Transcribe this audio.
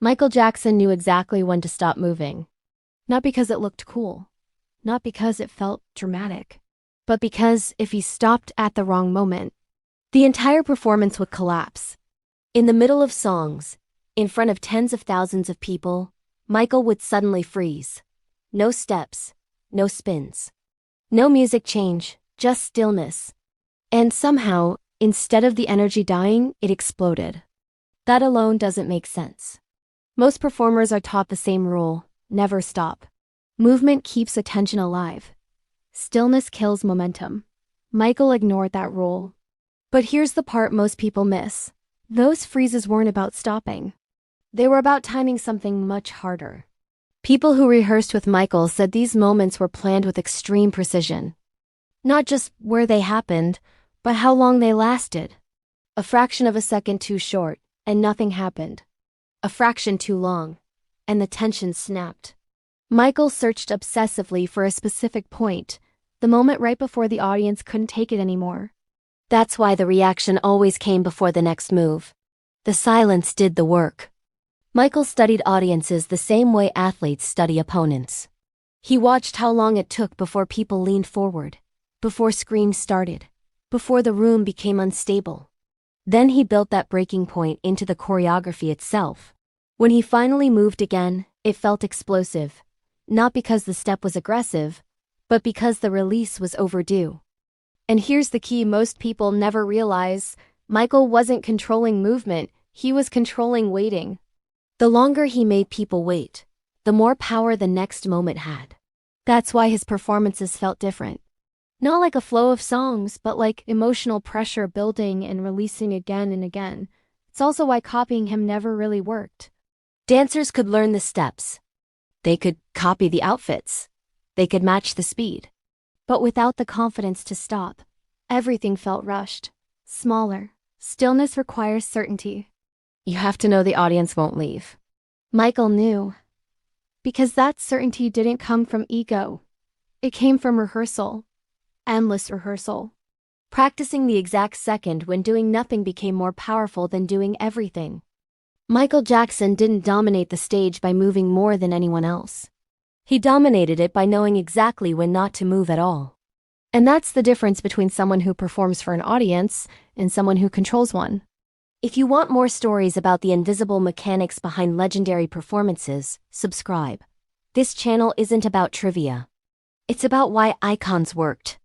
Michael Jackson knew exactly when to stop moving. Not because it looked cool, not because it felt dramatic, but because if he stopped at the wrong moment, the entire performance would collapse. In the middle of songs, in front of tens of thousands of people, Michael would suddenly freeze. No steps, no spins, no music change, just stillness. And somehow, instead of the energy dying, it exploded. That alone doesn't make sense. Most performers are taught the same rule: never stop. Movement keeps attention alive. Stillness kills momentum. Michael ignored that rule. But here's the part most people miss. Those freezes weren't about stopping. They were about timing something much harder. People who rehearsed with Michael said these moments were planned with extreme precision. Not just where they happened, but how long they lasted. A fraction of a second too short, and nothing happened. A fraction too long, and the tension snapped. Michael searched obsessively for a specific point, the moment right before the audience couldn't take it anymore. That's why the reaction always came before the next move. The silence did the work. Michael studied audiences the same way athletes study opponents. He watched how long it took before people leaned forward, before screams started, before the room became unstable. Then he built that breaking point into the choreography itself. When he finally moved again, it felt explosive, not because the step was aggressive, but because the release was overdue. And here's the key most people never realize: Michael wasn't controlling movement, he was controlling waiting. The longer he made people wait, the more power the next moment had. That's why his performances felt different. Not like a flow of songs, but like emotional pressure building and releasing again and again. It's also why copying him never really worked. Dancers could learn the steps. They could copy the outfits. They could match the speed. But without the confidence to stop, everything felt rushed, smaller. Stillness requires certainty. You have to know the audience won't leave. Michael knew. Because that certainty didn't come from ego. It came from rehearsal. Endless rehearsal. Practicing the exact second when doing nothing became more powerful than doing everything. Michael Jackson didn't dominate the stage by moving more than anyone else. He dominated it by knowing exactly when not to move at all. And that's the difference between someone who performs for an audience and someone who controls one. If you want more stories about the invisible mechanics behind legendary performances, subscribe. This channel isn't about trivia. It's about why icons worked.